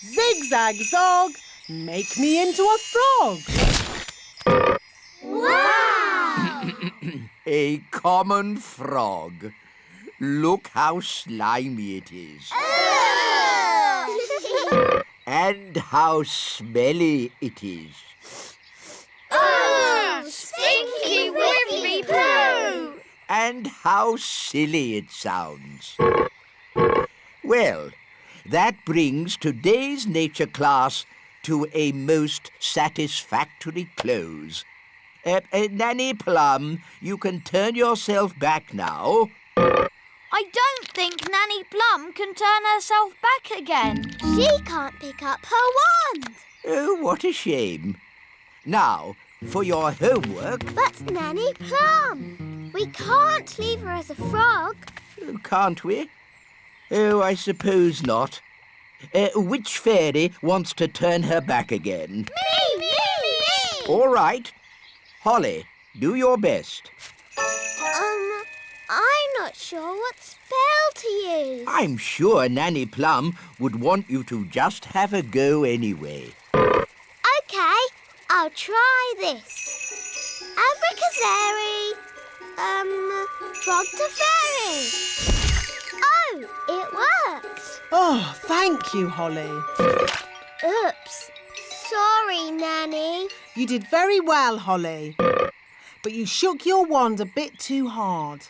Zigzag zog, make me into a frog. Wow! A common frog. Look how slimy it is. And how smelly it is. Stinky whiffy poo! And how silly it sounds. Well, that brings today's nature class to a most satisfactory close. Nanny Plum, you can turn yourself back now. I don't think Nanny Plum can turn herself back again. She can't pick up her wand. Oh, what a shame. Now, for your homework... But Nanny Plum, we can't leave her as a frog. Can't we? Oh, I suppose not. Which fairy wants to turn her back again? Me! All right. Holly, do your best. I'm not sure what spell to use. I'm sure Nanny Plum would want you to just have a go anyway. OK, I'll try this. Abracazary, frog to fairy. Oh, it worked. Oh, thank you, Holly. Oops. Sorry, Nanny. You did very well, Holly. But you shook your wand a bit too hard.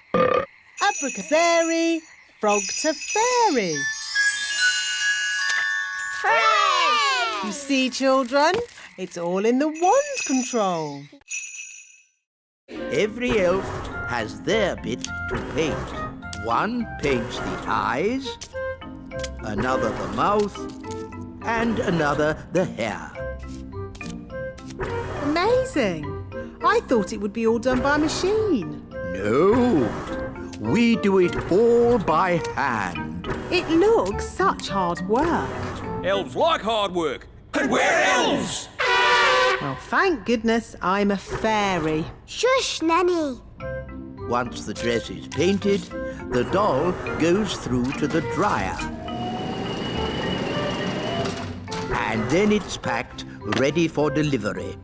Abracazary, frog to fairy. Hooray! You see, children, it's all in the wand control. Every elf has their bit to paint. One paints the eyes, another the mouth, and another the hair. Amazing. I thought it would be all done by machine. No, we do it all by hand. It looks such hard work. Elves like hard work. And we're elves! Well, thank goodness I'm a fairy. Shush, Nanny. Once the dress is painted, the doll goes through to the dryer. And then it's packed, ready for delivery.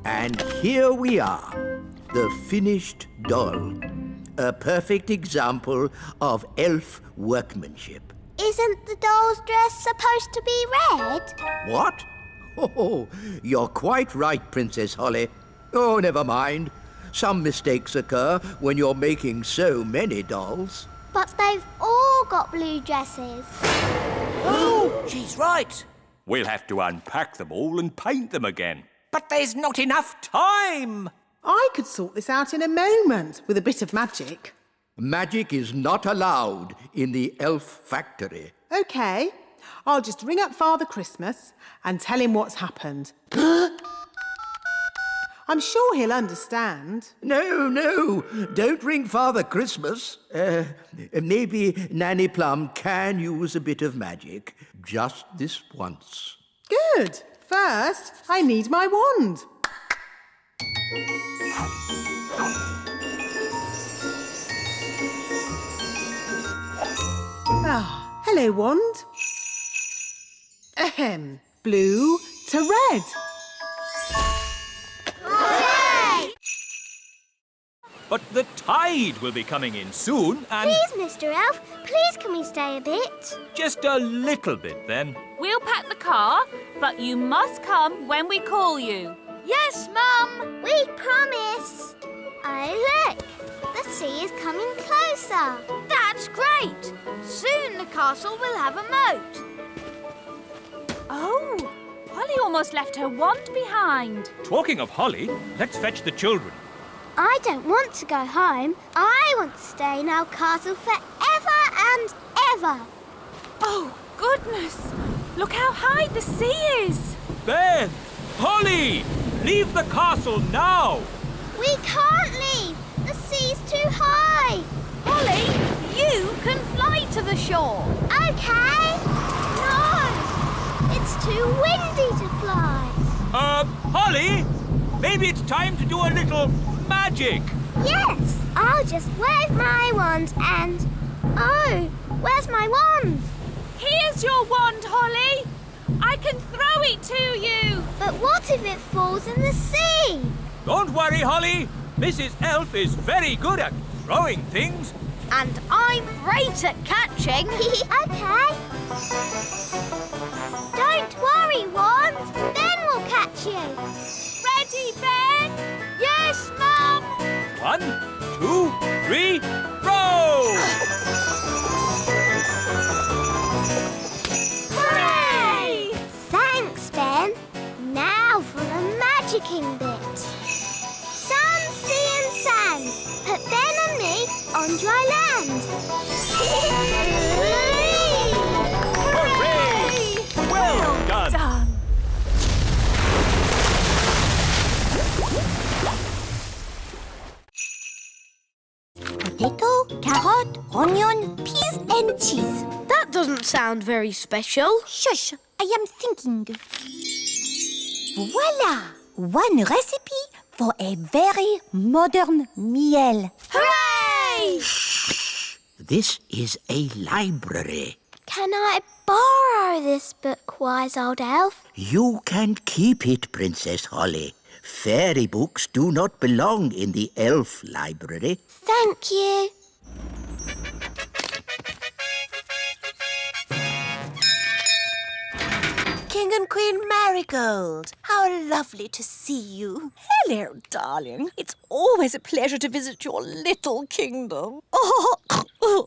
And here we are, the finished doll. A perfect example of elf workmanship. Isn't the doll's dress supposed to be red? What? Oh, you're quite right, Princess Holly. Oh, never mind. Some mistakes occur when you're making so many dolls. But they've all got blue dresses. Oh, she's right. We'll have to unpack them all and paint them again. But there's not enough time. I could sort this out in a moment with a bit of magic. Magic is not allowed in the elf factory. OK, I'll just ring up Father Christmas and tell him what's happened. I'm sure he'll understand. No, don't ring Father Christmas. Maybe Nanny Plum can use a bit of magic. Just this once. Good. First, I need my wand. Ah, hello, wand. Ahem. Blue to red. Hooray! But the tide will be coming in soon and... Please, Mr. Elf, please can we stay a bit? Just a little bit, then. We'll pack the car, but you must come when we call you. Yes, Mum. We promise. Oh, look. The sea is coming closer. That's great. Soon the castle will have a moat. Oh, Holly almost left her wand behind. Talking of Holly, let's fetch the children. I don't want to go home. I want to stay in our castle forever and ever. Oh, goodness. Look how high the sea is. Ben! Holly! Leave the castle now! We can't leave. The sea's too high. Holly, you can fly to the shore. OK. No. It's too windy to fly. Holly? Maybe it's time to do a little magic. Yes. I'll just wave my wand and... Oh, where's my wand? Here's Here's your wand, Holly. I can throw it to you. But what if it falls in the sea? Don't worry, Holly. Mrs. Elf is very good at throwing things. And I'm great at catching. Okay. Don't worry, Wand. Ben will catch you. Ready, Ben? Yes, Mum. 1, 2, 3, throw! Hooray! Thanks, Ben. Now for the magicking bit. Sun, sea and sand. Put Ben and me on dry land. Hooray! Well done. Done. Potato, carrot, onion, peas and cheese. That doesn't sound very special. Shush, I am thinking. Voila! One recipe for a very modern meal. Hooray! This is a library. Can I borrow this book, wise old elf? You can keep it, Princess Holly. Fairy books do not belong in the elf library. Thank you. King and Queen Marigold, how lovely to see you. Hello, darling. It's always a pleasure to visit your little kingdom.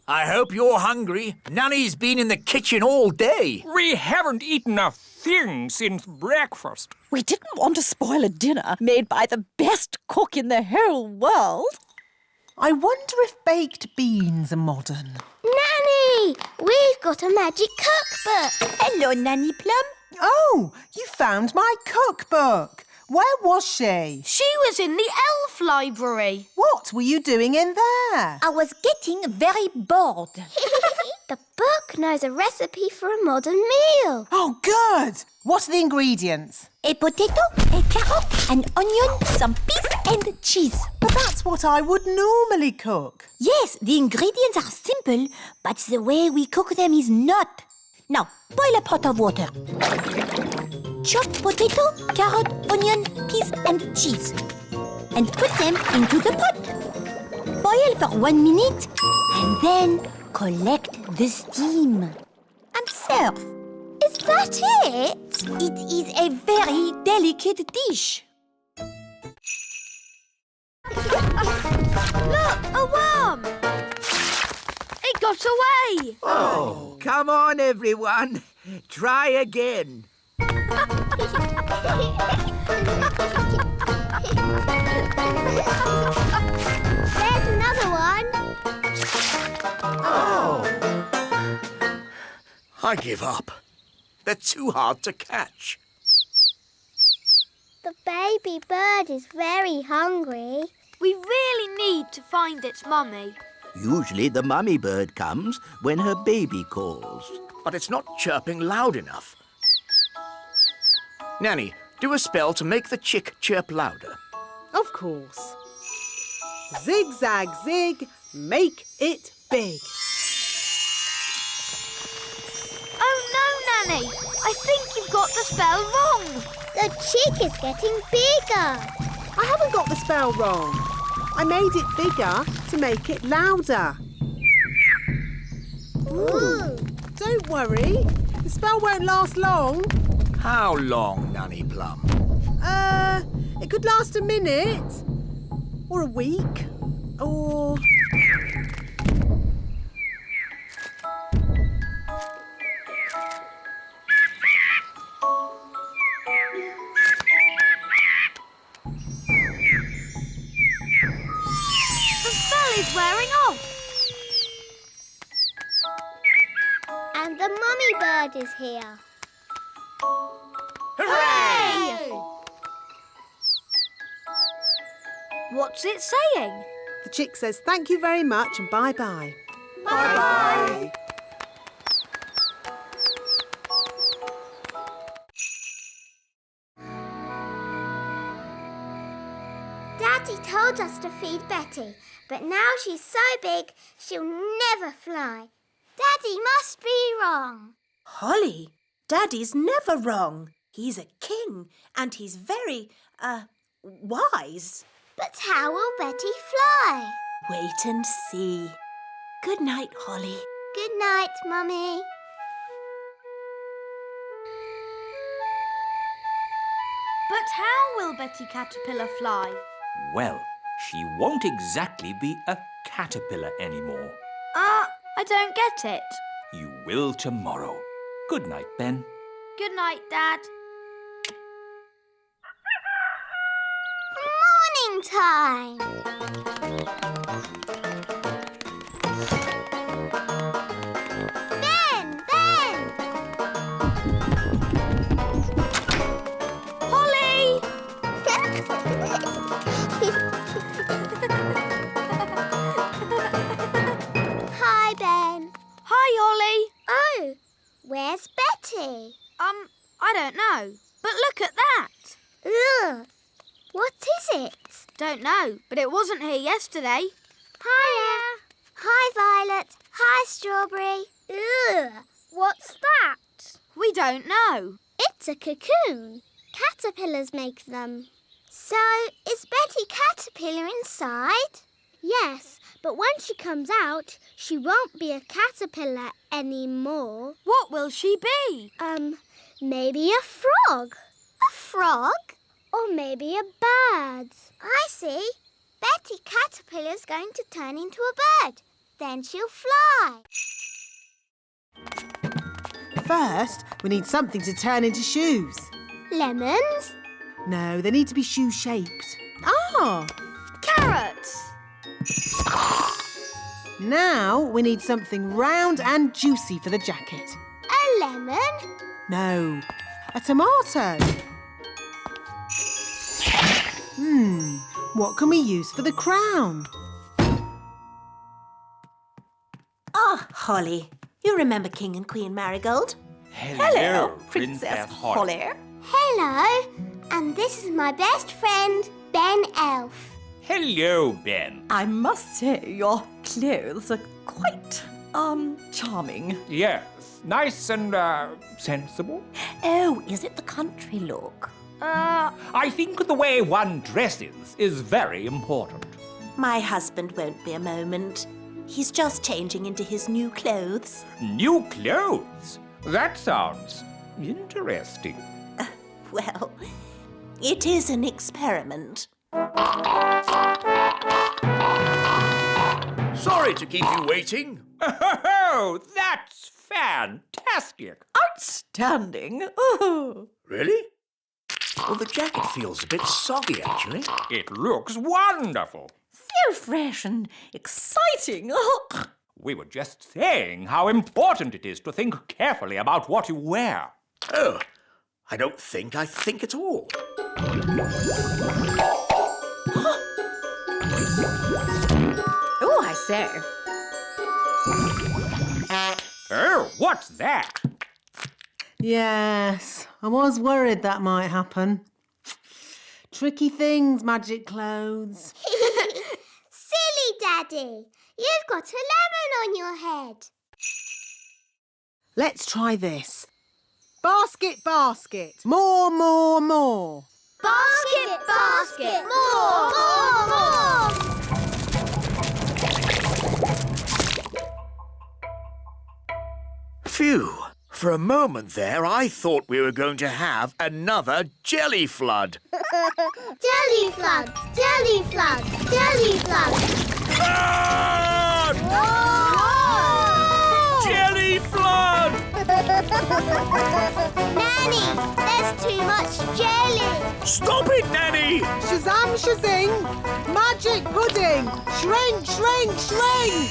I hope you're hungry. Nanny's been in the kitchen all day. We haven't eaten a thing since breakfast. We didn't want to spoil a dinner made by the best cook in the whole world. I wonder if baked beans are modern. Nanny, we've got a magic cookbook. Hello, Nanny Plum. Oh, you found my cookbook. Where was she? She was in the elf library. What were you doing in there? I was getting very bored. The book knows a recipe for a modern meal. Oh, good. What are the ingredients? A potato, a carrot, an onion, some peas and cheese. But that's what I would normally cook. Yes, the ingredients are simple, but the way we cook them is not. Now, boil a pot of water. Chop potato, carrot, onion, peas and cheese. And put them into the pot. Boil for 1 minute and then collect the steam. And serve. Is that it? It is a very delicate dish. Look, a worm. It got away. Oh, come on, everyone. Try again. There's another one. I give up. They're too hard to catch. The baby bird is very hungry. We really need to find its mummy. Usually the mummy bird comes when her baby calls. But it's not chirping loud enough. Nanny, do a spell to make the chick chirp louder. Of course. Zigzag zig, make it big. Oh no, Nanny! I think you've got the spell wrong. The chick is getting bigger. I haven't got the spell wrong. I made it bigger to make it louder. Ooh. Don't worry, the spell won't last long. How long, Nanny Plum? It could last a minute, or a week, or... The spell is wearing off. And the mummy bird is here. Hooray! What's it saying? The chick says thank you very much and bye-bye. Bye-bye. Daddy told us to feed Betty, but now she's so big she'll never fly. Daddy must be wrong. Holly, Daddy's never wrong. He's a king and he's very, wise. But how will Betty fly? Wait and see. Good night, Holly. Good night, Mummy. But how will Betty Caterpillar fly? Well, she won't exactly be a caterpillar anymore. I don't get it. You will tomorrow. Good night, Ben. Good night, Dad. Morning time. Ben! Holly! Hi, Ben. Hi, Holly. Oh, where's Betty? I don't know. But look at that. Ugh. What is it? Don't know, but it wasn't here yesterday. Hiya. Hi, Violet. Hi, Strawberry. Ugh. What's that? We don't know. It's a cocoon. Caterpillars make them. So, is Betty Caterpillar inside? Yes, but when she comes out, she won't be a caterpillar anymore. What will she be? Maybe a frog. A frog? Or maybe a bird. I see. Betty Caterpillar's going to turn into a bird. Then she'll fly. First, we need something to turn into shoes. Lemons? No, they need to be shoe-shaped. Ah! Carrots. Now we need something round and juicy for the jacket. A lemon? No, a tomato. What can we use for the crown? Holly, you remember King and Queen Marigold? Hello, Hello. And this is my best friend, Ben Elf. Hello, Ben. I must say your clothes are quite, charming. Yes, nice and, sensible. Oh, is it the country look? I think the way one dresses is very important. My husband won't be a moment. He's just changing into his new clothes. New clothes? That sounds interesting. Well, it is an experiment. Sorry to keep you waiting. Oh, that's fantastic. Outstanding. Oh. Really? Well, the jacket feels a bit soggy, actually. It looks wonderful. So fresh and exciting. Oh. We were just saying how important it is to think carefully about what you wear. Oh, I don't think I think at all. Oh, I say. Oh, what's that? Yes, I was worried that might happen. Tricky things, magic clothes. Silly Daddy. You've got a lemon on your head. Let's try this. Basket, basket. More, more, more. Basket, basket. More, more, more. Phew. For a moment there, I thought we were going to have another jelly flood. Jelly flood, jelly flood, jelly flood. Flood! Jelly flood! Nanny, there's too much jelly. Stop it, Nanny! Shazam, shazing. Magic pudding. Shrink, shrink, shrink.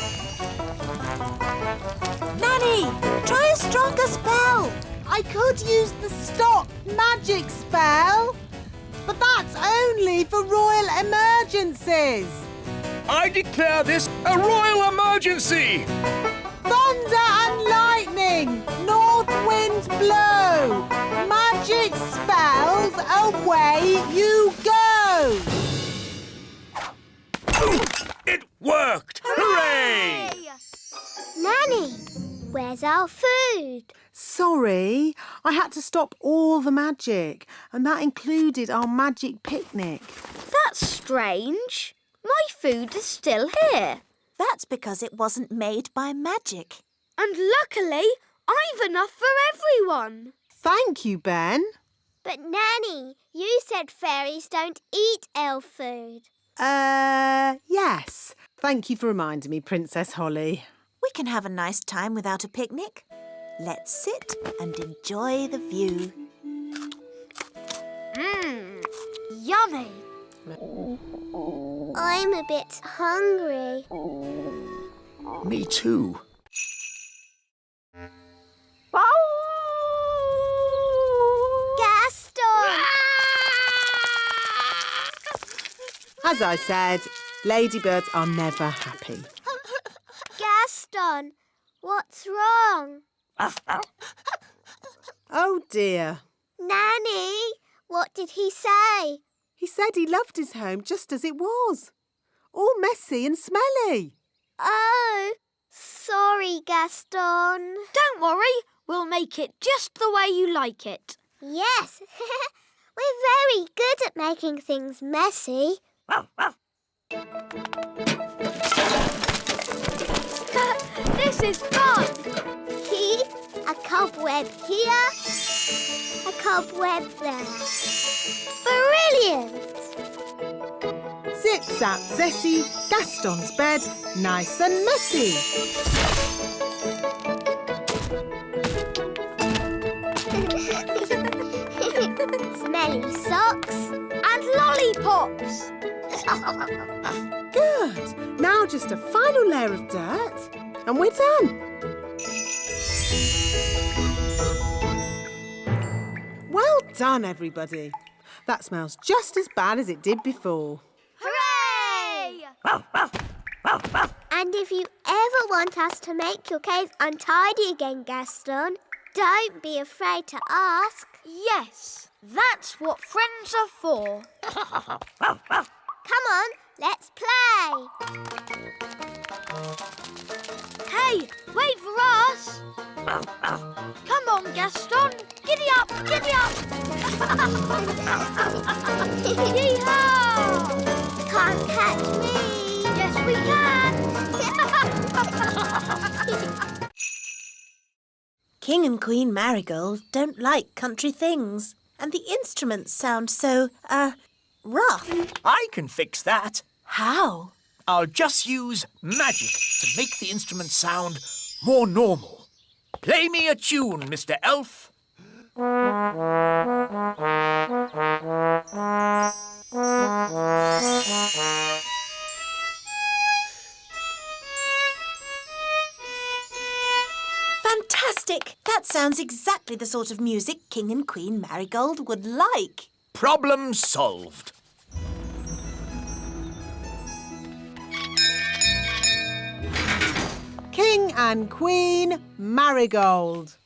Nanny, try a stronger spell. I could use the stop magic spell, but that's only for royal emergencies. I declare this a royal emergency! Thunder and lightning, north wind blow, magic spells, away you go. It worked! Hooray! Nanny, where's our food? Sorry, I had to stop all the magic, and that included our magic picnic. That's strange. My food is still here. That's because it wasn't made by magic. And luckily, I've enough for everyone. Thank you, Ben. But Nanny, you said fairies don't eat elf food. Yes. Thank you for reminding me, Princess Holly. We can have a nice time without a picnic. Let's sit and enjoy the view. Yummy. I'm a bit hungry. Me too. Gaston! As I said, ladybirds are never happy. Gaston, what's wrong? Oh dear. Nanny, what did he say? He said he loved his home just as it was. All messy and smelly. Oh, sorry, Gaston. Don't worry, we'll make it just the way you like it. Yes, we're very good at making things messy. This is fun. A cobweb here, a cobweb there. Brilliant! Zip, zap, zessie, Gaston's bed, nice and messy. Smelly socks and lollipops. Good. Now just a final layer of dirt and we're done. Well done, everybody. That smells just as bad as it did before. Hooray! And if you ever want us to make your cave untidy again, Gaston, don't be afraid to ask. Yes, that's what friends are for. Come on, let's play. Hey, wait for us. Come on, Gaston. Giddy up, giddy up. Yee-haw! Can't catch me. Yes, we can. King and Queen Marigold don't like country things, and the instruments sound so, rough. I can fix that. How? I'll just use magic to make the instrument sound more normal. Play me a tune, Mr. Elf. Fantastic! That sounds exactly the sort of music King and Queen Marigold would like. Problem solved. King and Queen Marigold.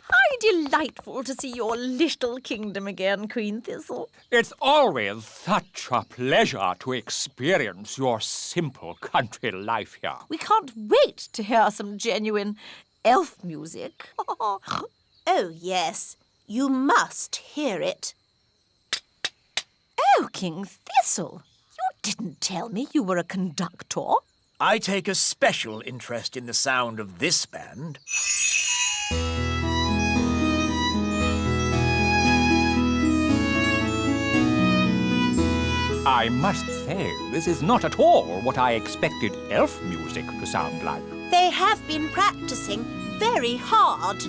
How delightful to see your little kingdom again, Queen Thistle. It's always such a pleasure to experience your simple country life here. We can't wait to hear some genuine elf music. Oh, yes. You must hear it. Oh, King Thistle, you didn't tell me you were a conductor. I take a special interest in the sound of this band. I must say, this is not at all what I expected elf music to sound like. They have been practicing very hard.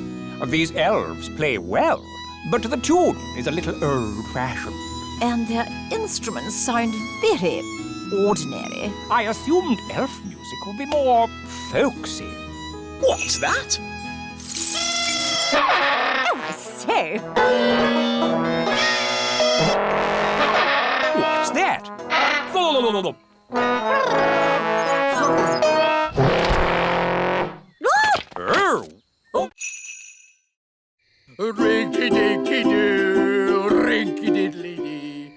These elves play well, but the tune is a little old-fashioned. And their instruments sound very ordinary. I assumed elf music would be more folksy. What's that? Oh, I say. What's that? Oh! Rinky-dinky-doo, rinky-diddly-dee,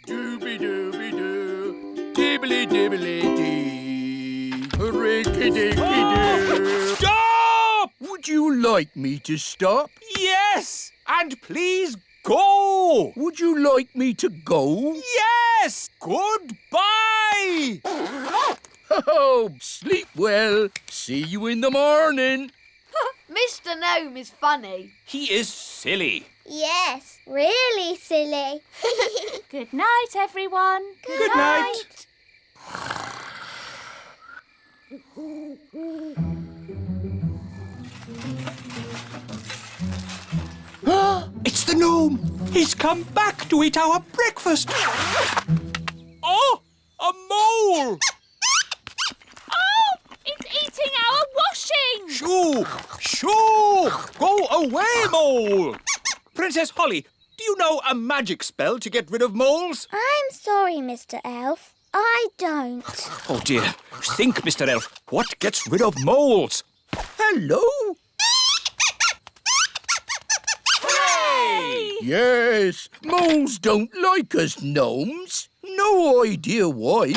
dooby-dooby-doo, dibbly-dibbly-dee, rinky-dinky-doo. Stop! Would you like me to stop? Yes! And please go! Would you like me to go? Yes! Goodbye! Oh, sleep well. See you in the morning. Mr. Gnome is funny. He is silly. Yes, really silly. Good night, everyone. Good night. It's the gnome! He's come back to eat our breakfast! Oh! A mole! Oh, it's eating our washing! Shoo! Shoo! Go away, mole! Princess Holly, do you know a magic spell to get rid of moles? I'm sorry, Mr. Elf. I don't. Oh, dear. Think, Mr. Elf. What gets rid of moles? Hello? Hooray! Yes, moles don't like us gnomes. No idea why.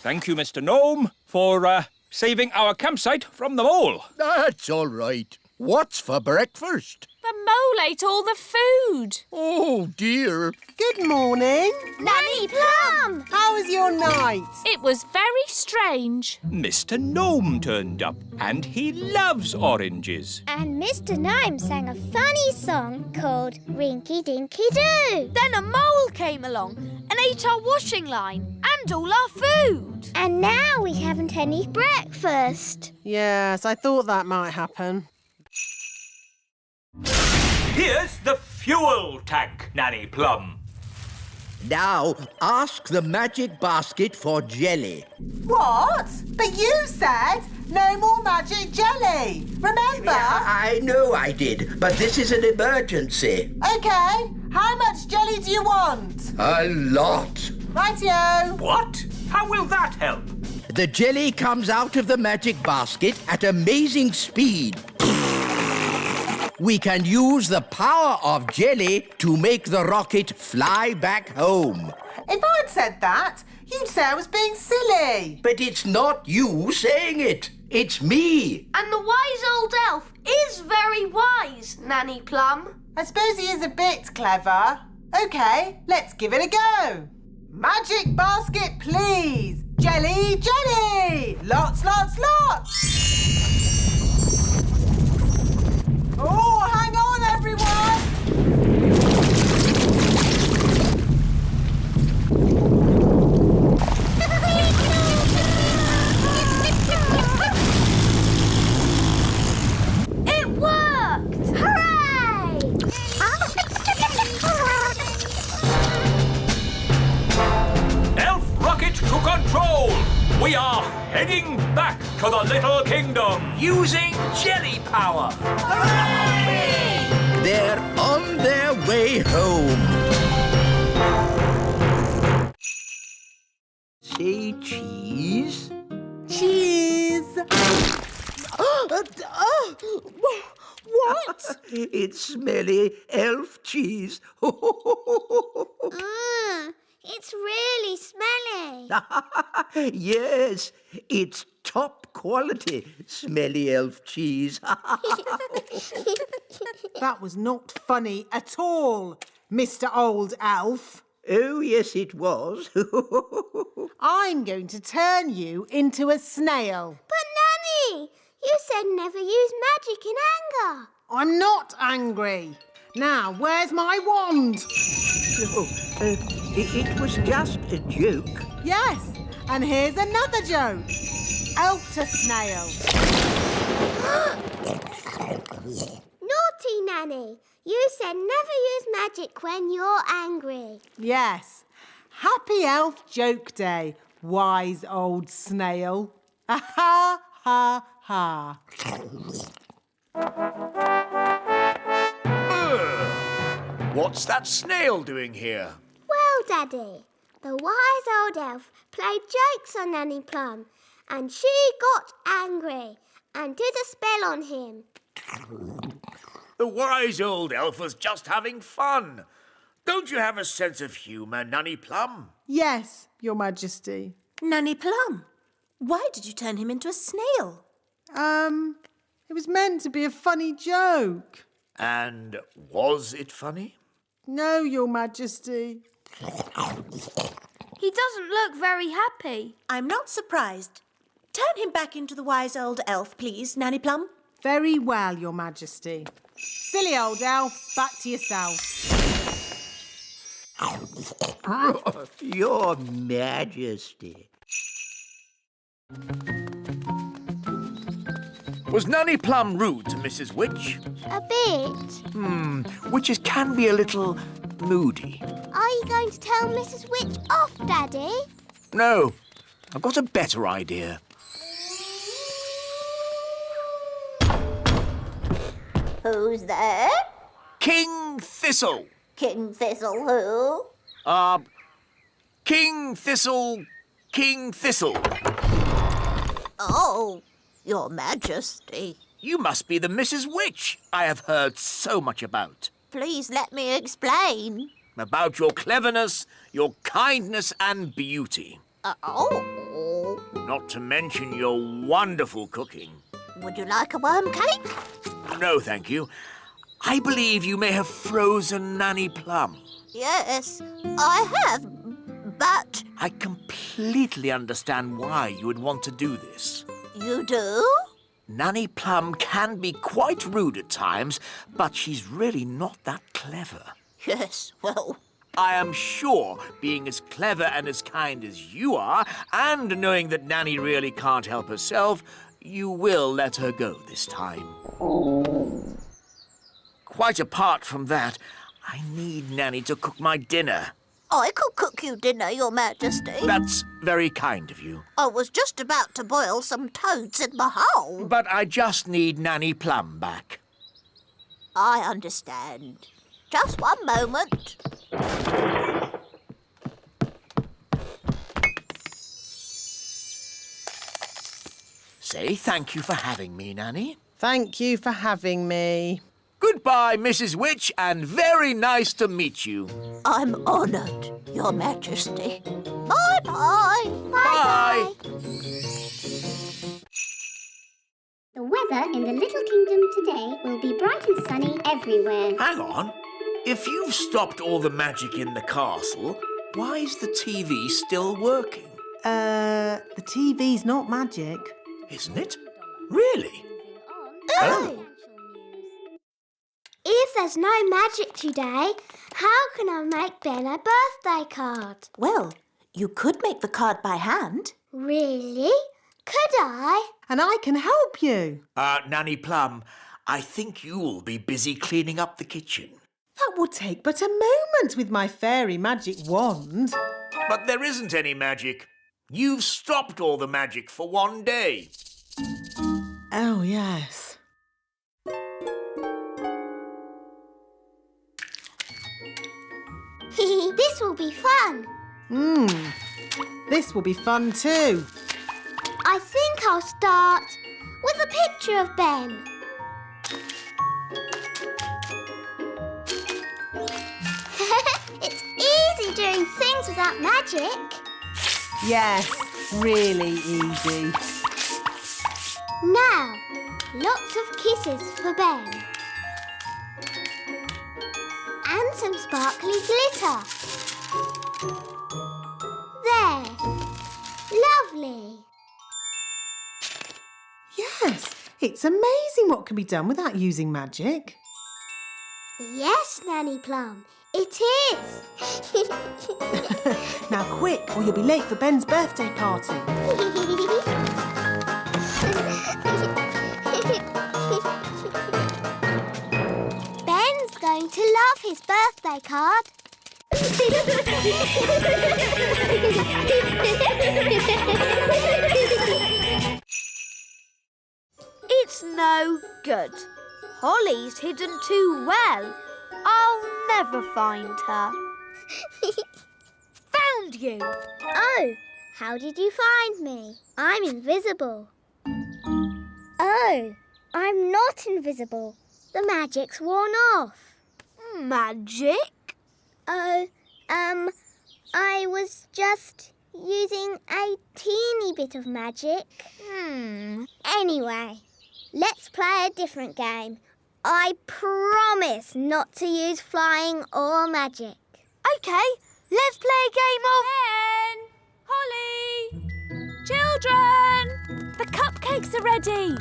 Thank you, Mr. Gnome, for saving our campsite from the mole. That's all right. What's for breakfast? The mole ate all the food. Oh, dear. Good morning. Nanny Plum! How was your night? It was very strange. Mr. Gnome turned up, and he loves oranges. And Mr. Gnome sang a funny song called Rinky Dinky Doo. Then a mole came along and ate our washing line and all our food. And now we haven't any breakfast. Yes, I thought that might happen. Here's the fuel tank, Nanny Plum. Now, ask the magic basket for jelly. What? But you said no more magic jelly. Remember? I know I did, but this is an emergency. Okay. How much jelly do you want? A lot. Rightio. What? How will that help? The jelly comes out of the magic basket at amazing speed. We can use the power of jelly to make the rocket fly back home. If I'd said that, you'd say I was being silly. But it's not you saying it. It's me. And the wise old elf is very wise, Nanny Plum. I suppose he is a bit clever. Okay, let's give it a go. Magic basket, please. Jelly, jelly. Lots, lots, lots. Oh, hang on, everyone. It worked! Hooray! Elf rocket to control! We are heading back to the Little Kingdom! Using jelly power. They're on their way home. Say cheese. Cheese. What? It's smelly elf cheese. It's really smelly. Yes, it's top quality smelly elf cheese. That was not funny at all, Mr. Old Elf. Oh, yes, it was. I'm going to turn you into a snail. But Nanny, you said never use magic in anger. I'm not angry. Now, where's my wand? It was just a joke. Yes, and here's another joke. Elf to snail. Naughty Nanny, you said never use magic when you're angry. Yes. Happy Elf Joke Day, wise old snail. Ha ha ha. What's that snail doing here? Well, Daddy, the wise old elf played jokes on Nanny Plum, and she got angry and did a spell on him. The wise old elf was just having fun. Don't you have a sense of humour, Nanny Plum? Yes, Your Majesty. Nanny Plum, why did you turn him into a snail? It was meant to be a funny joke. And was it funny? No, Your Majesty. He doesn't look very happy. I'm not surprised. Turn him back into the wise old elf, please, Nanny Plum. Very well, Your Majesty. Silly old elf, back to yourself. Your Majesty. Was Nanny Plum rude to Mrs. Witch? A bit. Witches can be a little moody. Are you going to tell Mrs. Witch off, Daddy? No, I've got a better idea. Who's there? King Thistle. King Thistle who? King Thistle. Oh, Your Majesty. You must be the Mrs. Witch I have heard so much about. Please let me explain. About your cleverness, your kindness and beauty. Oh. Not to mention your wonderful cooking. Would you like a worm cake? No, thank you. I believe you may have frozen Nanny Plum. Yes, I have, but... I completely understand why you would want to do this. You do? Nanny Plum can be quite rude at times, but she's really not that clever. Yes, well... I am sure, being as clever and as kind as you are, and knowing that Nanny really can't help herself, you will let her go this time. Quite apart from that, I need Nanny to cook my dinner. I could cook you dinner, Your Majesty. That's very kind of you. I was just about to boil some toads in my hole. But I just need Nanny Plum back. I understand. Just one moment. Say thank you for having me, Nanny. Thank you for having me. Goodbye, Mrs. Witch, and very nice to meet you. I'm honoured, Your Majesty. Bye-bye. Bye. The weather in the Little Kingdom today will be bright and sunny everywhere. Hang on. If you've stopped all the magic in the castle, why is the TV still working? The TV's not magic. Isn't it? Really? Oh! If there's no magic today, how can I make Ben a birthday card? Well, you could make the card by hand. Really? Could I? And I can help you. Nanny Plum, I think you'll be busy cleaning up the kitchen. That will take but a moment with my fairy magic wand. But there isn't any magic. You've stopped all the magic for one day. Oh, yes. This will be fun. This will be fun too. I think I'll start with a picture of Ben. It's easy doing things without magic. Yes, really easy. Now, lots of kisses for Ben. And some sparkly glitter. There. Lovely. Yes, it's amazing what can be done without using magic. Yes, Nanny Plum, it is. Now quick, or you'll be late for Ben's birthday party. Ben's going to love his birthday card. It's no good. Holly's hidden too well. I'll never find her. Found you! Oh, how did you find me? I'm invisible. Oh, I'm not invisible. The magic's worn off. Magic? Oh, I was just using a teeny bit of magic. Anyway, Let's play a different game. I promise not to use flying or magic. OK, let's play a game of... Ben! Holly! Children! The cupcakes are ready.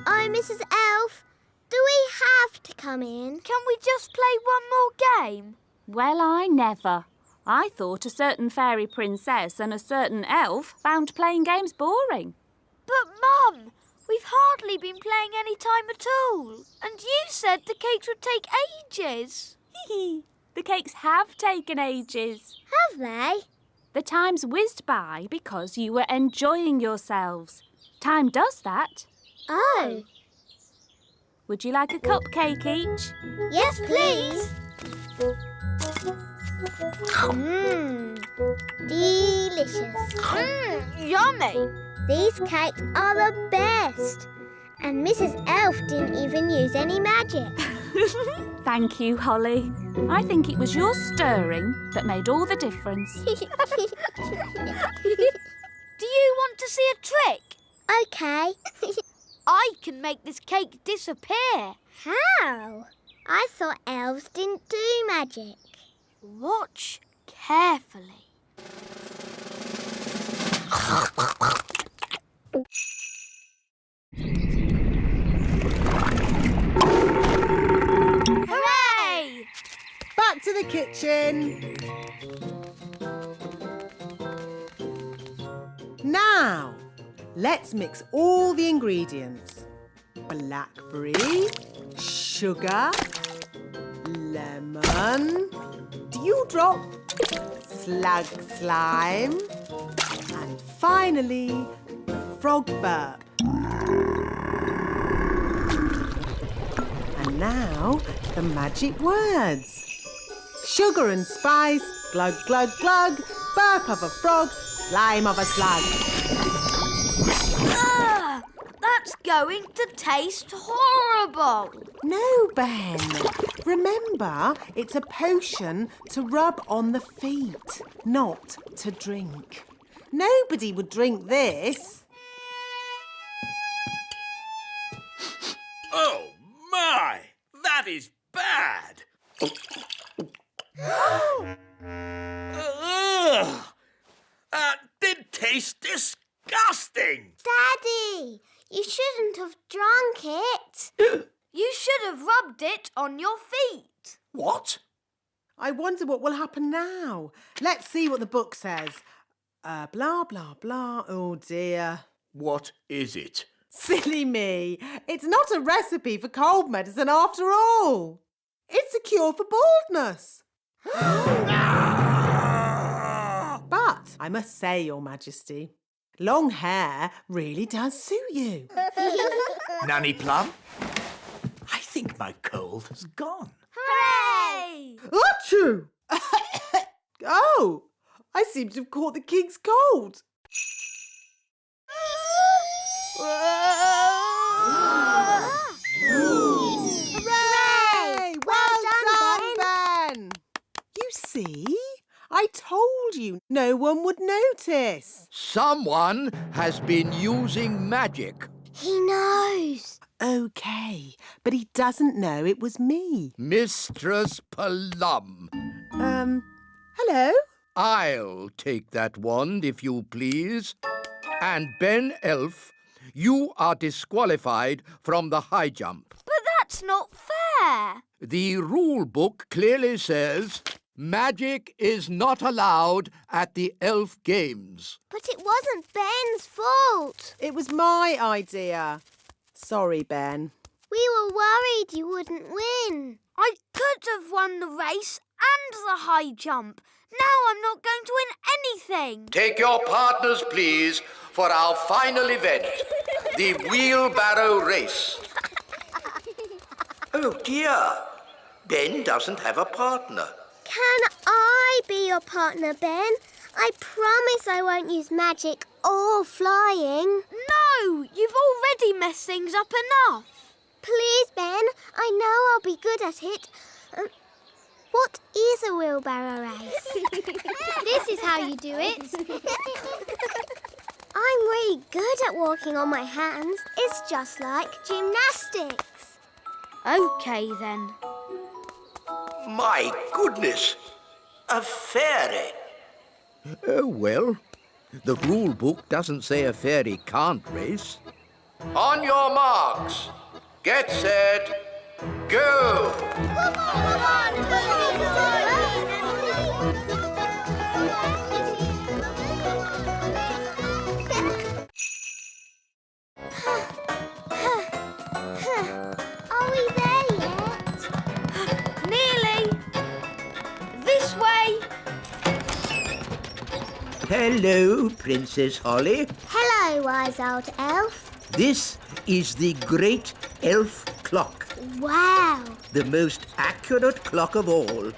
Oh, Mrs. Elf, do we have to come in? Can we just play one more game? Well, I never. I thought a certain fairy princess and a certain elf found playing games boring. But, Mum, we've hardly been playing any time at all. And you said the cakes would take ages. The cakes have taken ages. Have they? The time's whizzed by because you were enjoying yourselves. Time does that. Oh. Would you like a cupcake each? Yes, please. Delicious. Yummy. These cakes are the best. And Mrs. Elf didn't even use any magic. Thank you, Holly. I think it was your stirring that made all the difference. Do you want to see a trick? OK. I can make this cake disappear. How? I thought elves didn't do magic. Watch carefully. Hooray! Back to the kitchen. Now, let's mix all the ingredients. Blackberry, sugar, lemon, dewdrop, slug slime, and finally, frog burp. And now, the magic words. Sugar and spice, glug, glug, glug, burp of a frog, slime of a slug. That's going to taste horrible. No, Ben. Remember, it's a potion to rub on the feet, not to drink. Nobody would drink this. Oh, my! That is bad! Ugh! That did taste disgusting! Daddy, you shouldn't have drunk it. You should have rubbed it on your feet. What? I wonder what will happen now. Let's see what the book says. Blah, blah, blah. Oh, dear. What is it? Silly me. It's not a recipe for cold medicine after all. It's a cure for baldness. But I must say, Your Majesty, long hair really does suit you. Nanny Plum? I think my cold has gone. Hooray! Achoo! Oh, I seem to have caught the king's cold. Hooray! Well done, Ben! You see? I told you no one would notice. Someone has been using magic. He knows. OK, but he doesn't know it was me. Mistress Plum. Hello? I'll take that wand, if you please. And Ben Elf, you are disqualified from the high jump. But that's not fair. The rule book clearly says magic is not allowed at the elf games. But it wasn't Ben's fault. It was my idea. Sorry, Ben. We were worried you wouldn't win. I could have won the race and the high jump. Now I'm not going to win anything. Take your partners, please, for our final event, the wheelbarrow race. Oh, dear. Ben doesn't have a partner. Can I be your partner, Ben? I promise I won't use magic or flying. No, you've already messed things up enough. Please, Ben. I know I'll be good at it. What is a wheelbarrow race? This is how you do it. I'm really good at walking on my hands. It's just like gymnastics. OK, then. My goodness! A fairy! Well, the rule book doesn't say a fairy can't race. On your marks, get set, go! Come on, Are we there yet? Nearly. This way. Hello, Princess Holly. Hello, wise old elf. This is the Great Elf Clock, Wow. the most accurate clock of all.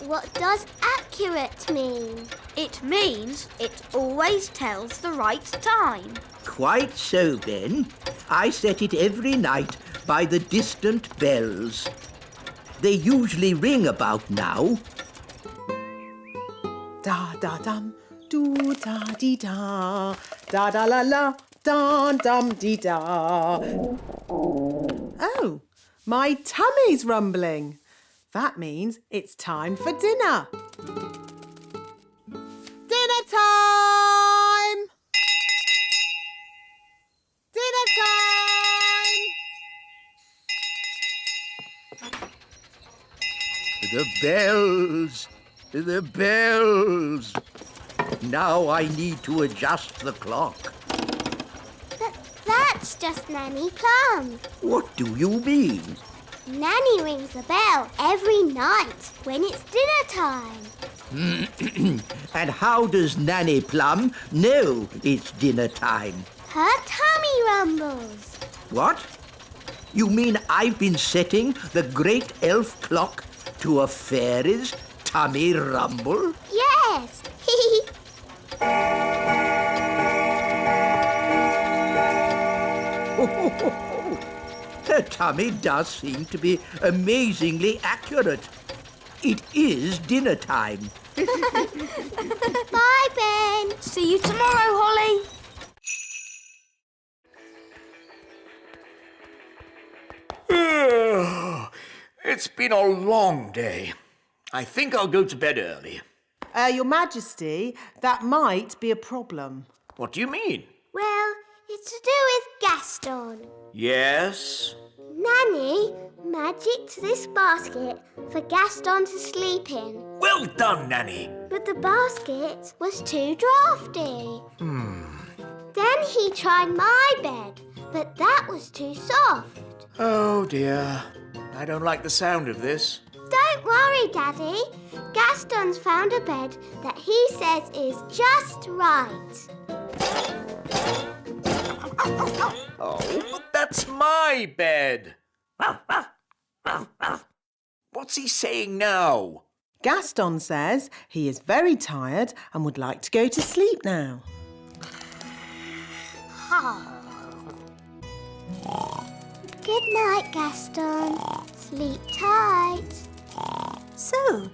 What does accurate mean? It means it always tells the right time. Quite so, Ben. I set it every night by the distant bells. They usually ring about now. Da da dum, do da dee da, da da la la, da dum dee da. Oh, my tummy's rumbling. That means it's time for dinner. Dinner time! Dinner time! The bells! The bells! Now I need to adjust the clock. That's just Nanny Plum. What do you mean? Nanny rings the bell every night when it's dinner time. And how does Nanny Plum know it's dinner time? Her tummy rumbles. What? You mean I've been setting the Great Elf Clock to a fairy's tummy rumble? Yes. Her tummy does seem to be amazingly accurate. It is dinner time. Bye, Ben. See you tomorrow, Holly. It's been a long day. I think I'll go to bed early. Your Majesty, that might be a problem. What do you mean? Well, it's to do with Gaston. Yes? Nanny magicked this basket for Gaston to sleep in. Well done, Nanny. But the basket was too drafty. Then he tried my bed, but that was too soft. Oh, dear. I don't like the sound of this. Don't worry, Daddy. Gaston's found a bed that he says is just right. Oh, but that's my bed. What's he saying now? Gaston says he is very tired and would like to go to sleep now. Good night, Gaston. Sleep tight. So,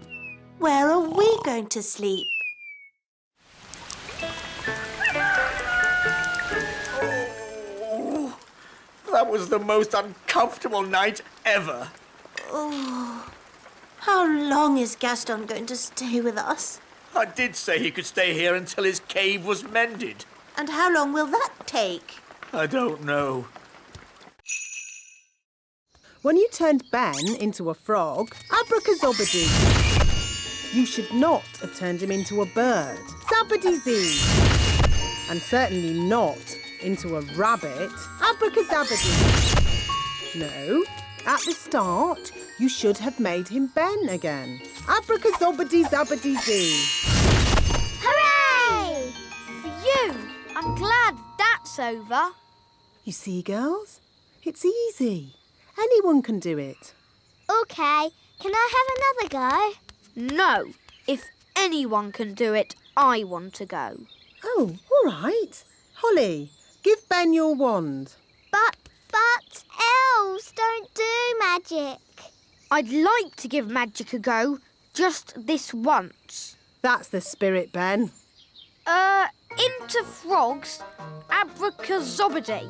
where are we going to sleep? Oh, that was the most uncomfortable night ever. Oh, how long is Gaston going to stay with us? I did say he could stay here until his cave was mended. And how long will that take? I don't know. When you turned Ben into a frog, abracazobadoo. You should not have turned him into a bird, zabbady-zee. And certainly not into a rabbit, abracazabadoo. No, at the start, you should have made him Ben again, abracazobadee-zabbady-zee. Hooray! Phew! I'm glad that's over. You see, girls, it's easy. Anyone can do it. OK, can I have another go? No. If anyone can do it, I want to go. Oh, all right. Holly, give Ben your wand. But elves don't do magic. I'd like to give magic a go, just this once. That's the spirit, Ben. Into frogs, abracazobody.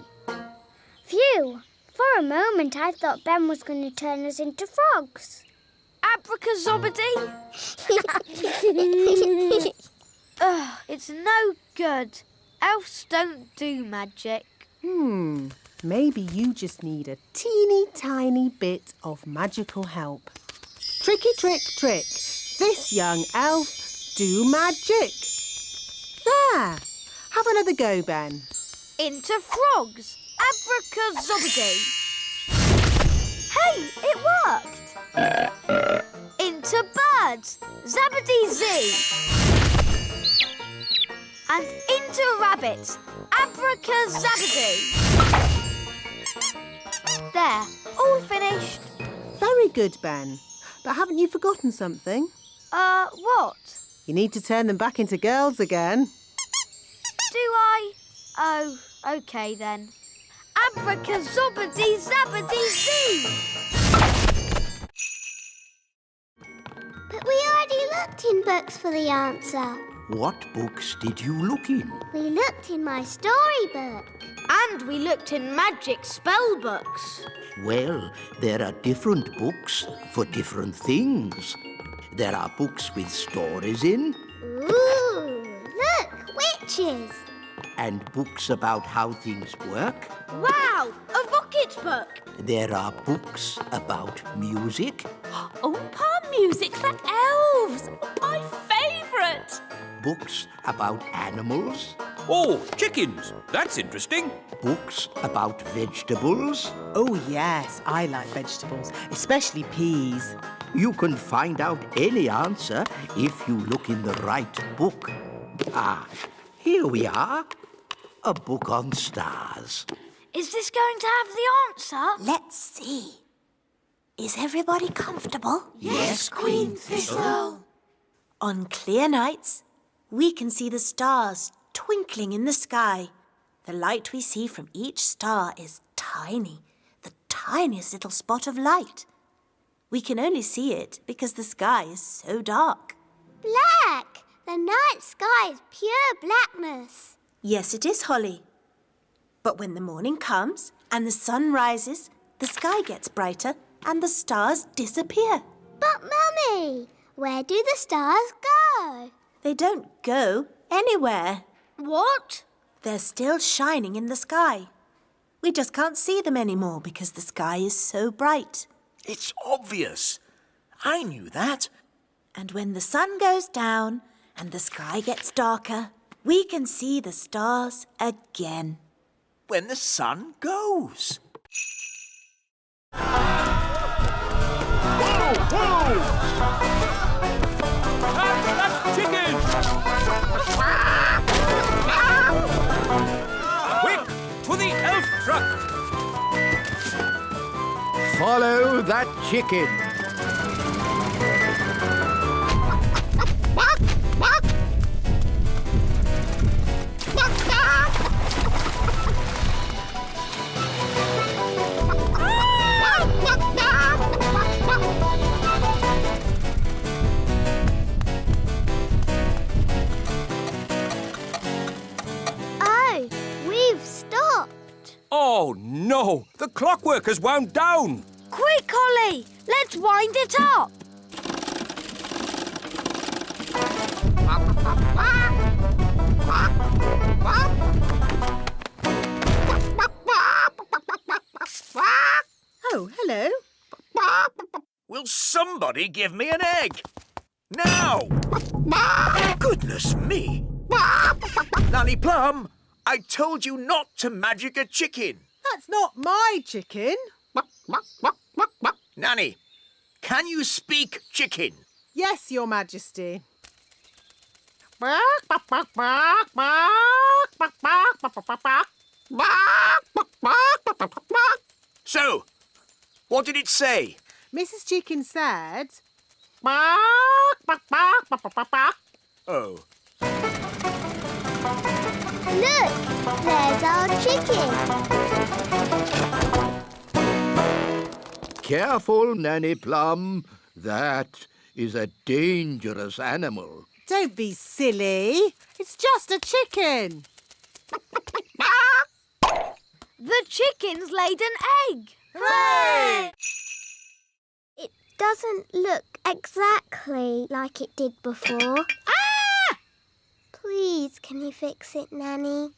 Phew! For a moment I thought Ben was going to turn us into frogs. Abracazobody? Ugh, it's no good. Elves don't do magic. Maybe you just need a teeny tiny bit of magical help. Tricky trick trick. This young elf do magic. There. Have another go, Ben. Into frogs, abracazobody. Hey, it worked. Into birds, zabbity-zee. And into rabbits, abracazabadoo. There, all finished. Very good, Ben. But haven't you forgotten something? What? You need to turn them back into girls again. Do I? Oh, OK then. Abracazobady-zabbady-zee! But we already looked in books for the answer. What books did you look in? We looked in my storybook. And we looked in magic spell books. Well, there are different books for different things. There are books with stories in, Ooh, look, witches. and books about how things work. Wow, a rocket book. There are books about music, Oompa music for elves! My favourite! books about animals, Oh, chickens. That's interesting. books about vegetables. Oh, yes, I like vegetables, especially peas. You can find out any answer if you look in the right book. Ah, here we are. A book on stars. Is this going to have the answer? Let's see. Is everybody comfortable? Yes, Queen Thistle. On clear nights, we can see the stars twinkling in the sky. The light we see from each star is tiny, the tiniest little spot of light. We can only see it because the sky is so dark. Black! The night sky is pure blackness. Yes, it is, Holly. But when the morning comes and the sun rises, the sky gets brighter and the stars disappear. But, Mummy, where do the stars go? They don't go anywhere. What? They're still shining in the sky. We just can't see them anymore because the sky is so bright. It's obvious. I knew that. And when the sun goes down and the sky gets darker, we can see the stars again. When the sun goes. That chicken! Quick, to the elf truck! Follow that chicken. Oh, we've stopped. Oh, no! The clockwork has wound down! Quick, Holly! Let's wind it up! Oh, hello. Will somebody give me an egg? Now! Goodness me! Nanny Plum, I told you not to magic a chicken. That's not my chicken. Nanny, can you speak chicken? Yes, Your Majesty. So, what did it say? Mrs. Chicken said... Oh, Look, there's our chicken. Careful, Nanny Plum. That is a dangerous animal. Don't be silly. It's just a chicken. The chicken's laid an egg. Hooray! It doesn't look exactly like it did before. Please, can you fix it, Nanny?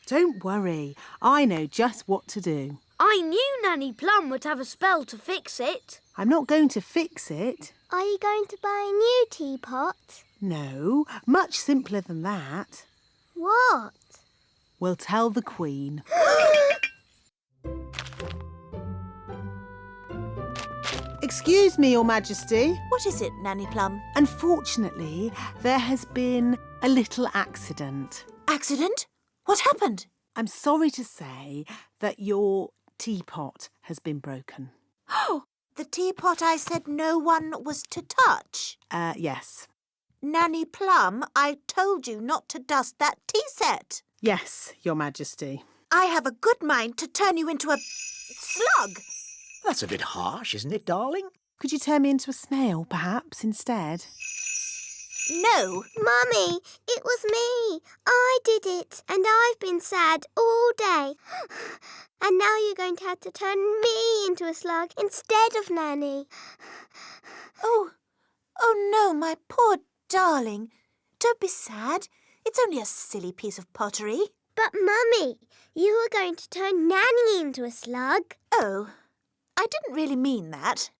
Don't worry. I know just what to do. I knew Nanny Plum would have a spell to fix it. I'm not going to fix it. Are you going to buy a new teapot? No, much simpler than that. What? We'll tell the Queen. Excuse me, Your Majesty. What is it, Nanny Plum? Unfortunately, there has been a little accident. Accident? What happened? I'm sorry to say that your teapot has been broken. Oh, the teapot I said no one was to touch. Yes. Nanny Plum, I told you not to dust that tea set. Yes, Your Majesty. I have a good mind to turn you into a slug. That's a bit harsh, isn't it, darling? Could you turn me into a snail, perhaps, instead? No. Mummy, it was me. I did it, and I've been sad all day. And now you're going to have to turn me into a slug instead of Nanny. Oh no, my poor darling. Don't be sad. It's only a silly piece of pottery. But, Mummy, you were going to turn Nanny into a slug. Oh, I didn't really mean that.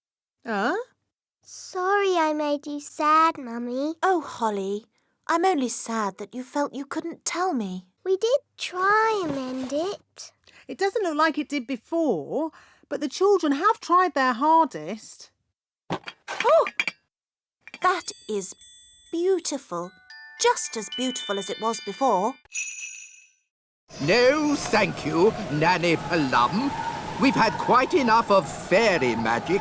Sorry I made you sad, Mummy. Oh, Holly, I'm only sad that you felt you couldn't tell me. We did try and mend it. It doesn't look like it did before, but the children have tried their hardest. Oh, that is beautiful. Just as beautiful as it was before. No, thank you, Nanny Plum. We've had quite enough of fairy magic.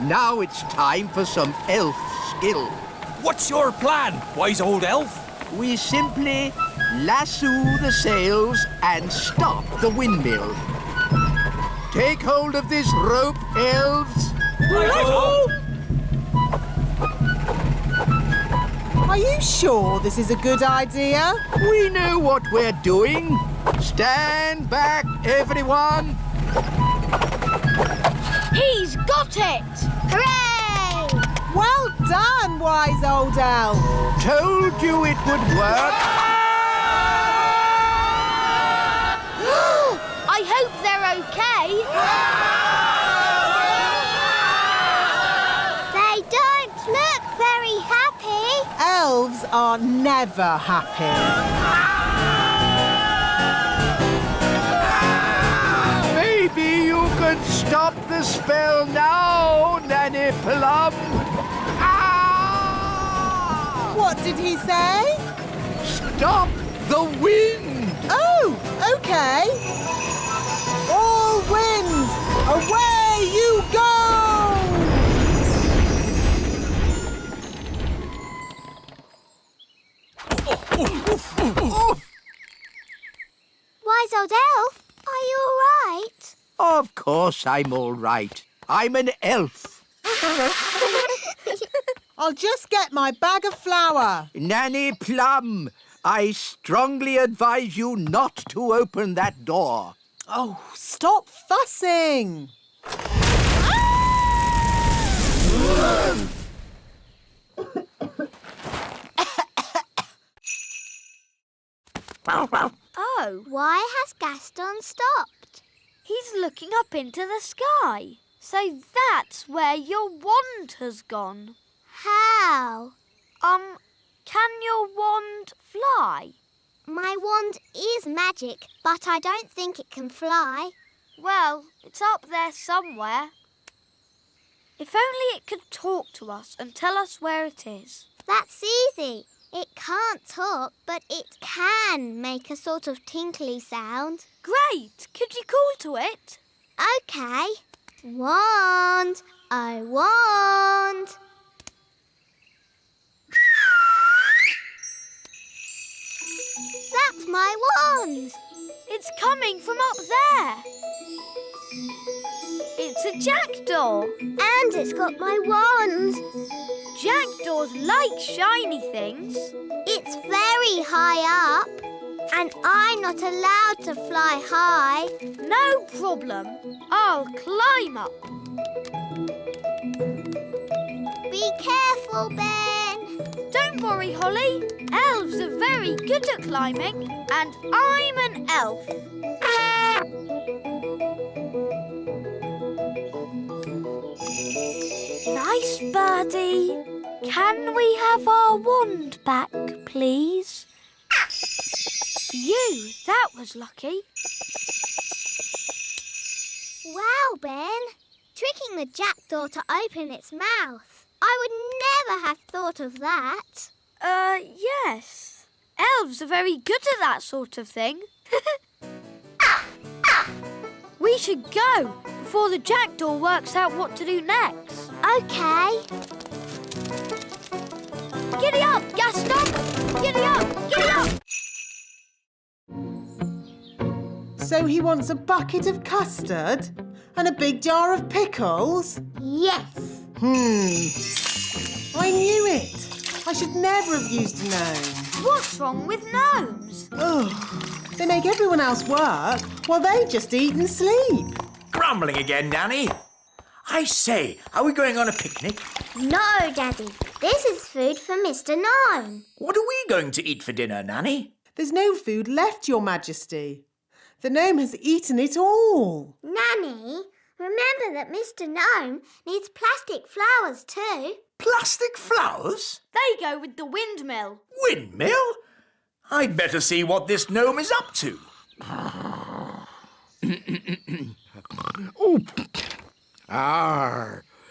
Now it's time for some elf skill. What's your plan, wise old elf? We simply lasso the sails and stop the windmill. Take hold of this rope, elves. Are you sure this is a good idea? We know what we're doing. Stand back, everyone. He's got it! Hooray! Well done, wise old elf. Told you it would work. I hope they're okay. They don't look very happy. Elves are never happy. Maybe you could stop the spell now, Nanny Plum. What did he say? Stop the wind. Oh, OK. All winds, away you go! Wise old elf, are you all right? Of course I'm all right. I'm an elf. I'll just get my bag of flour. Nanny Plum, I strongly advise you not to open that door. Oh, stop fussing. Oh, Why has Gaston stopped? he's looking up into the sky. So that's where your wand has gone. How? Can your wand fly? My wand is magic, but I don't think it can fly. Well, it's up there somewhere. If only it could talk to us and tell us where it is. That's easy. It can't talk, but it can make a sort of tinkly sound. Great! Could you call to it? OK. Wand, I wand. That's my wand. It's coming from up there. It's a jackdaw. And it's got my wand. Jackdaws like shiny things. It's very high up, and I'm not allowed to fly high. No problem. I'll climb up. Be careful, Ben. Don't worry, Holly. Elves are very good at climbing, and I'm an elf. Nice birdie. Can we have our wand back, please? That was lucky. Wow, Ben. Tricking the jackdaw to open its mouth. I would never have thought of that. Yes. Elves are very good at that sort of thing. We should go before the jackdaw works out what to do next. OK. Giddy up, Gaston! Giddy up! Giddy up! So he wants a bucket of custard and a big jar of pickles? Yes. I knew it. I should never have used a gnome. What's wrong with gnomes? Ugh. They make everyone else work while they just eat and sleep. Grumbling again, Nanny. I say, are we going on a picnic? No, Daddy. This is food for Mr. Gnome. What are we going to eat for dinner, Nanny? There's no food left, Your Majesty. The gnome has eaten it all. Nanny, remember that Mr. Gnome needs plastic flowers too. Plastic flowers? They go with the windmill. Windmill? I'd better see what this gnome is up to.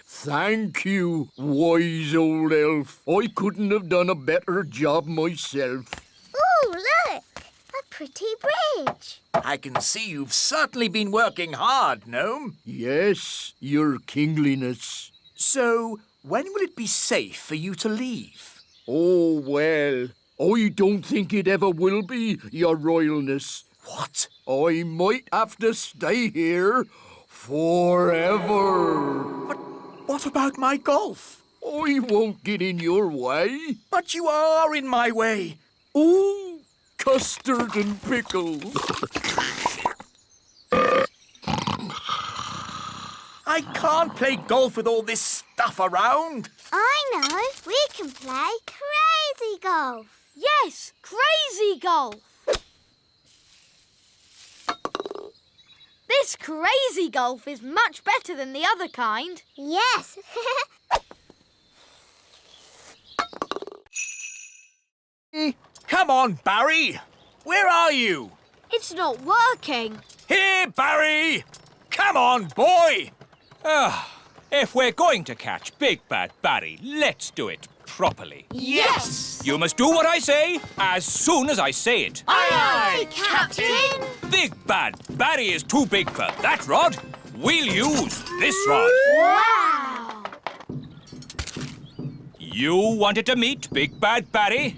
Thank you, wise old elf. I couldn't have done a better job myself. Ooh, look! A pretty bridge. I can see you've certainly been working hard, gnome. Yes, your kingliness. So, when will it be safe for you to leave? Oh, well, I don't think it ever will be, your royalness. What? I might have to stay here forever. But what about my golf? I won't get in your way. But you are in my way. Ooh, custard and pickles. I can't play golf with all this stuff around. I know. We can play crazy golf. Yes, crazy golf. This crazy golf is much better than the other kind. Yes. Come on, Barry. Where are you? It's not working. Here, Barry. Come on, boy. If we're going to catch Big Bad Barry, let's do it properly. Yes! You must do what I say as soon as I say it. Aye, Captain. Big Bad Barry is too big for that rod. We'll use this rod. Wow. You wanted to meet Big Bad Barry?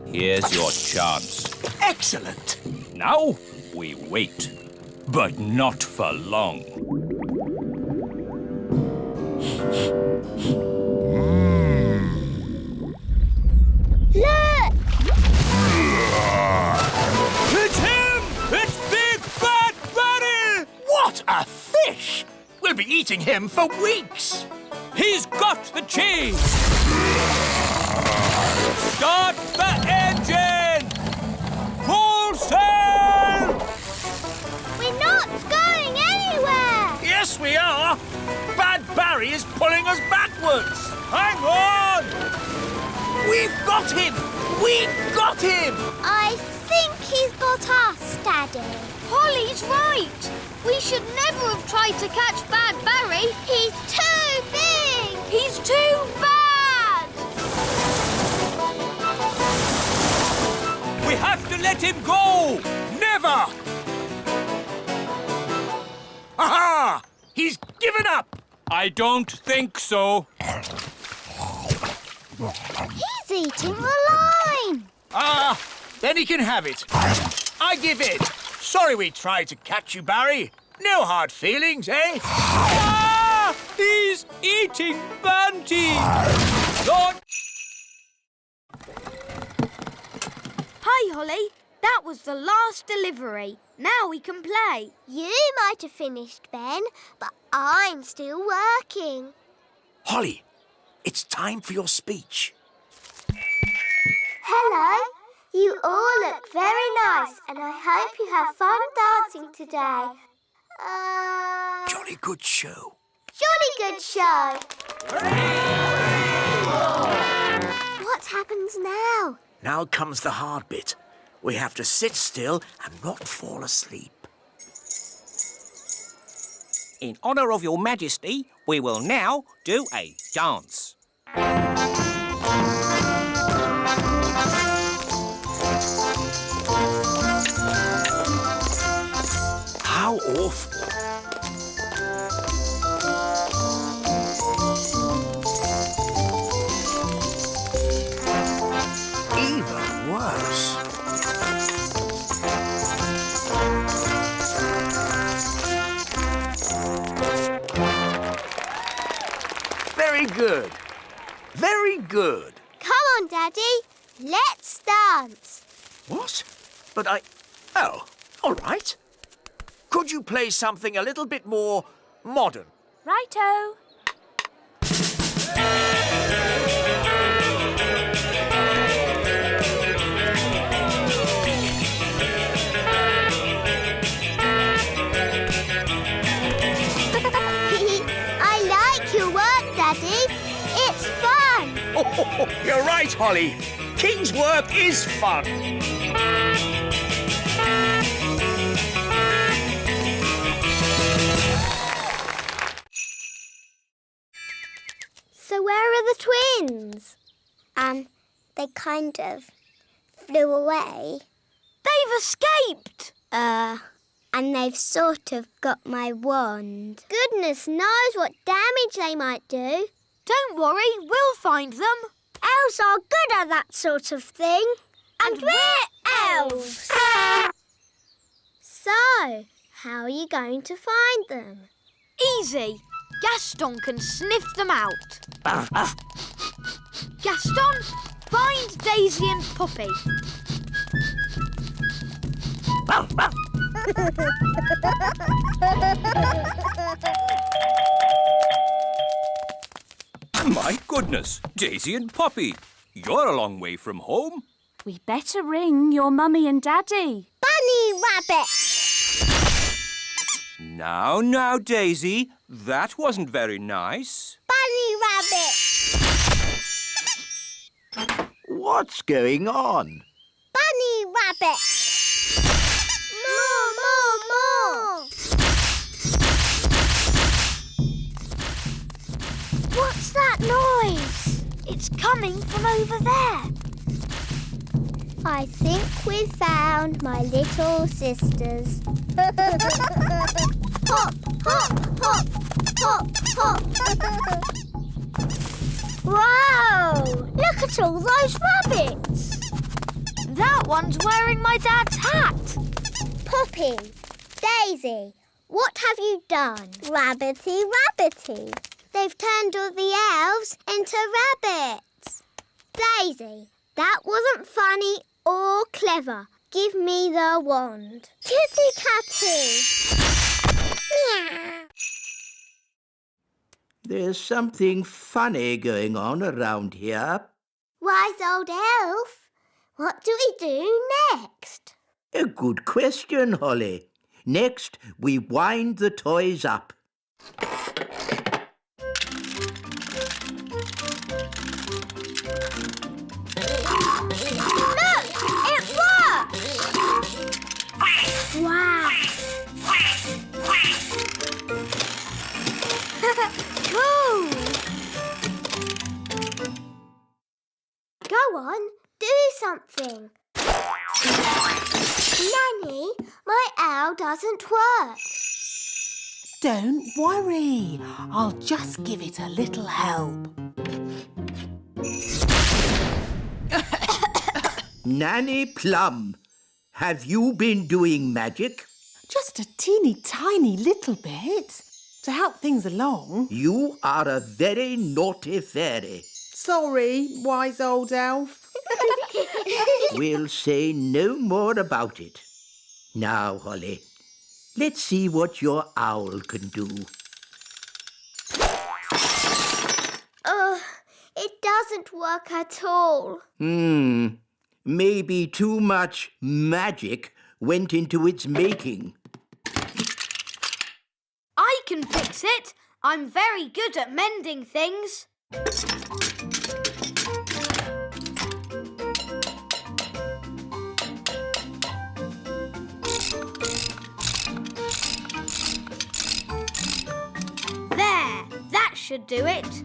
Here's your chance. Excellent. Now we wait, but not for long. Look! It's him! It's Big Bad Barry! What a fish! We'll be eating him for weeks. He's got the cheese! Start the engine! Full sail! We're not going anywhere! Yes, we are. Bad Barry is pulling us backwards. Hang on! We've got him! We've got him! I think he's got us, Daddy. Holly's right. We should never have tried to catch Bad Barry. He's too big! He's too bad! We have to let him go! Never! Aha! He's given up! I don't think so. He's eating the line! Ah, then he can have it. I give in. Sorry we tried to catch you, Barry. No hard feelings, eh? Ah! He's eating exciting Banty! Lord... Hi, Holly. That was the last delivery. Now we can play. You might have finished, Ben, but I'm still working. Holly, it's time for your speech. Hello. You all look very nice, and I hope you have fun dancing today. Jolly good show. Jolly good show. What happens now? Now comes the hard bit. We have to sit still and not fall asleep. In honour of your majesty, we will now do a dance. How awful. Even worse. Very good. Very good. Come on, Daddy. Let's dance. What? But Oh, all right. Could you play something a little bit more modern? Righto. I like your work, Daddy. It's fun. Oh, you're right, Holly. King's work is fun. So where are the twins? They kind of flew away. They've escaped. And they've sort of got my wand. Goodness knows what damage they might do. Don't worry, we'll find them. Elves are good at that sort of thing. And we're elves. So, how are you going to find them? Easy. Gaston can sniff them out. Gaston, find Daisy and Poppy. My goodness, Daisy and Poppy, you're a long way from home. We better ring your mummy and daddy. Bunny Rabbit! Now, Daisy, that wasn't very nice. Bunny Rabbit! What's going on? Bunny Rabbit! More! What's that noise? It's coming from over there. I think we've found my little sisters. Hop, hop, hop, hop, hop. Wow! Look at all those rabbits. That one's wearing my dad's hat. Poppy, Daisy, what have you done? Rabbity, rabbity. They've turned all the elves into rabbits. Daisy, that wasn't funny or clever. Give me the wand. Kitty catty. Meow. There's something funny going on around here. Wise old elf. What do we do next? A good question, Holly. Next, we wind the toys up. Look! It works! Wow! Whoa! Go on, do something. Nanny, my owl doesn't work. Don't worry. I'll just give it a little help. Nanny Plum, have you been doing magic? Just a teeny tiny little bit. to help things along. You are a very naughty fairy. Sorry, wise old elf. We'll say no more about it. Now, Holly, let's see what your owl can do. It doesn't work at all. Maybe too much magic went into its making. I can fix it. I'm very good at mending things. There, that should do it.